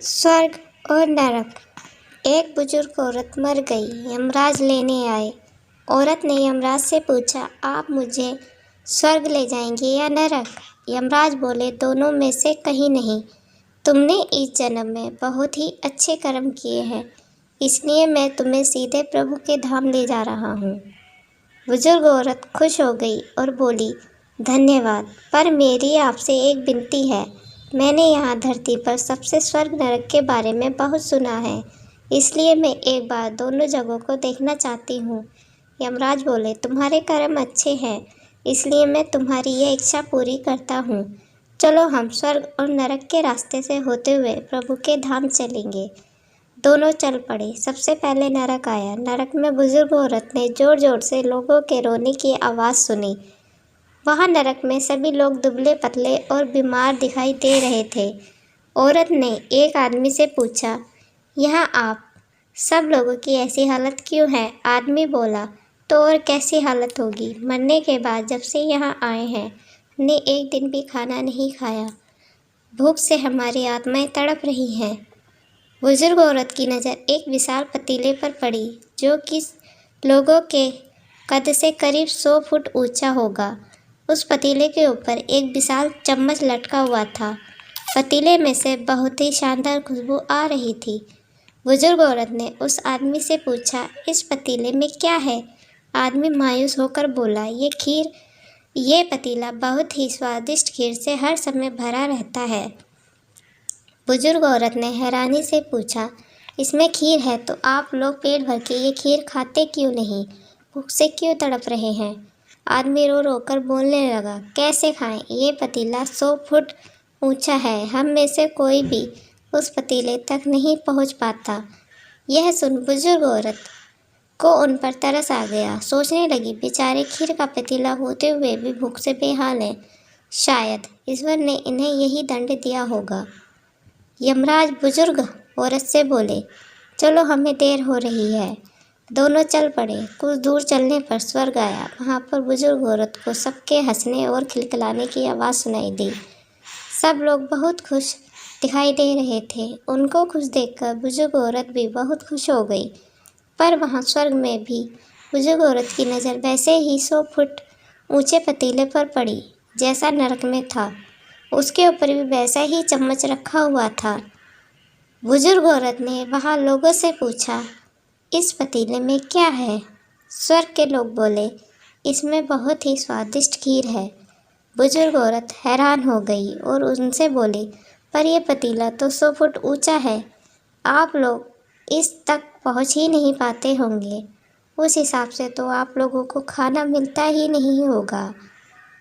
स्वर्ग और नरक। एक बुजुर्ग औरत मर गई। यमराज लेने आए। औरत ने यमराज से पूछा, आप मुझे स्वर्ग ले जाएंगे या नरक? यमराज बोले, दोनों में से कहीं नहीं। तुमने इस जन्म में बहुत ही अच्छे कर्म किए हैं, इसलिए मैं तुम्हें सीधे प्रभु के धाम ले जा रहा हूँ। बुजुर्ग औरत खुश हो गई और बोली, धन्यवाद, पर मेरी आपसे एक विनती है। मैंने यहाँ धरती पर सबसे स्वर्ग नरक के बारे में बहुत सुना है, इसलिए मैं एक बार दोनों जगहों को देखना चाहती हूँ। यमराज बोले, तुम्हारे कर्म अच्छे हैं, इसलिए मैं तुम्हारी यह इच्छा पूरी करता हूँ। चलो हम स्वर्ग और नरक के रास्ते से होते हुए प्रभु के धाम चलेंगे। दोनों चल पड़े। सबसे पहले नरक आया। नरक में बुजुर्ग औरत ने जोर जोर से लोगों के रोने की आवाज़ सुनी। वहाँ नरक में सभी लोग दुबले पतले और बीमार दिखाई दे रहे थे। औरत ने एक आदमी से पूछा, यहाँ आप सब लोगों की ऐसी हालत क्यों है? आदमी बोला, तो और कैसी हालत होगी? मरने के बाद जब से यहाँ आए हैं, हमने एक दिन भी खाना नहीं खाया। भूख से हमारी आत्माएं तड़प रही हैं। बुजुर्ग औरत की नज़र एक विशाल पतीले पर पड़ी, जो कि लोगों के कद से करीब 100 फुट ऊंचा होगा। उस पतीले के ऊपर एक विशाल चम्मच लटका हुआ था। पतीले में से बहुत ही शानदार खुशबू आ रही थी। बुजुर्ग औरत ने उस आदमी से पूछा, इस पतीले में क्या है? आदमी मायूस होकर बोला, ये पतीला बहुत ही स्वादिष्ट खीर से हर समय भरा रहता है। बुजुर्ग औरत ने हैरानी से पूछा, इसमें खीर है तो आप लोग पेट भर के ये खीर खाते क्यों नहीं? भूख से क्यों तड़प रहे हैं? आदमी रो रो कर बोलने लगा, कैसे खाएं? ये पतीला 100 फुट ऊंचा है, हम में से कोई भी उस पतीले तक नहीं पहुंच पाता। यह सुन बुजुर्ग औरत को उन पर तरस आ गया। सोचने लगी, बेचारे खीर का पतीला होते हुए भी भूख से बेहाल हैं। शायद ईश्वर ने इन्हें यही दंड दिया होगा। यमराज बुजुर्ग औरत से बोले, चलो हमें देर हो रही है। दोनों चल पड़े। कुछ दूर चलने पर स्वर्ग आया। वहाँ पर बुजुर्ग औरत को सबके हंसने और खिलखिलाने की आवाज़ सुनाई दी। सब लोग बहुत खुश दिखाई दे रहे थे। उनको खुश देखकर बुजुर्ग औरत भी बहुत खुश हो गई। पर वहाँ स्वर्ग में भी बुजुर्ग औरत की नज़र वैसे ही 100 फुट ऊंचे पतीले पर पड़ी, जैसा नरक में था। उसके ऊपर भी वैसा ही चम्मच रखा हुआ था। बुजुर्ग औरत ने वहाँ लोगों से पूछा, इस पतीले में क्या है? स्वर्ग के लोग बोले, इसमें बहुत ही स्वादिष्ट खीर है। बुजुर्ग औरत हैरान हो गई और उनसे बोली, पर यह पतीला तो 100 फुट ऊंचा है, आप लोग इस तक पहुंच ही नहीं पाते होंगे। उस हिसाब से तो आप लोगों को खाना मिलता ही नहीं होगा।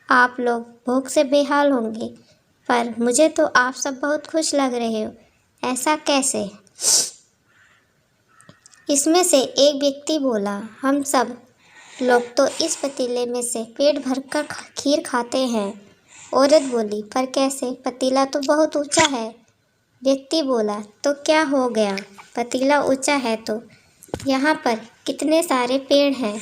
आप लोग भूख से बेहाल होंगे, पर मुझे तो आप सब बहुत खुश लग रहे हो। ऐसा कैसे? इसमें से एक व्यक्ति बोला, हम सब लोग तो इस पतीले में से पेट भरकर खीर खाते हैं। औरत बोली, पर कैसे? पतीला तो बहुत ऊंचा है। व्यक्ति बोला, तो क्या हो गया? पतीला ऊंचा है तो यहाँ पर कितने सारे पेड़ हैं।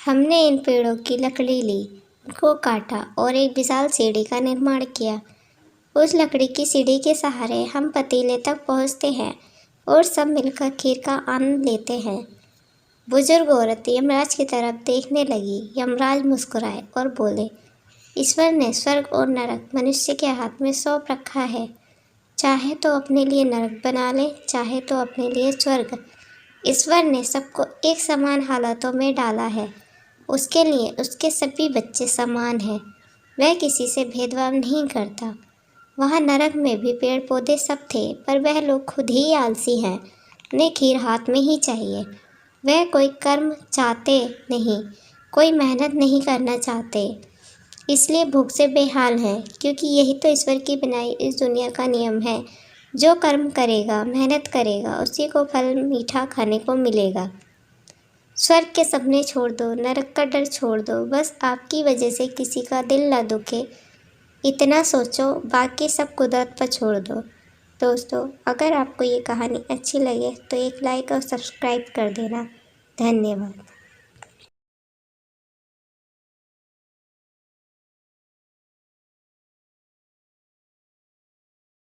हमने इन पेड़ों की लकड़ी ली, उनको काटा और एक विशाल सीढ़ी का निर्माण किया। उस लकड़ी की सीढ़ी के सहारे हम पतीले तक पहुँचते हैं और सब मिलकर खीर का आनंद लेते हैं। बुजुर्ग औरत यमराज की तरफ देखने लगी। यमराज मुस्कुराए और बोले, ईश्वर ने स्वर्ग और नरक मनुष्य के हाथ में सौंप रखा है। चाहे तो अपने लिए नरक बना ले, चाहे तो अपने लिए स्वर्ग। ईश्वर ने सबको एक समान हालातों में डाला है। उसके लिए उसके सभी बच्चे समान हैं। वह किसी से भेदभाव नहीं करता। वहाँ नरक में भी पेड़ पौधे सब थे, पर वह लोग खुद ही आलसी हैं। उन्हें खीर हाथ में ही चाहिए। वह कोई कर्म चाहते नहीं, कोई मेहनत नहीं करना चाहते, इसलिए भूख से बेहाल हैं। क्योंकि यही तो ईश्वर की बनाई इस दुनिया का नियम है। जो कर्म करेगा, मेहनत करेगा, उसी को फल मीठा खाने को मिलेगा। स्वर्ग के सपने छोड़ दो, नरक का डर छोड़ दो। बस आपकी वजह से किसी का दिल न दुखे, इतना सोचो, बाकी सब कुदरत पर छोड़ दो। दोस्तों, अगर आपको ये कहानी अच्छी लगे तो एक लाइक और सब्सक्राइब कर देना। धन्यवाद।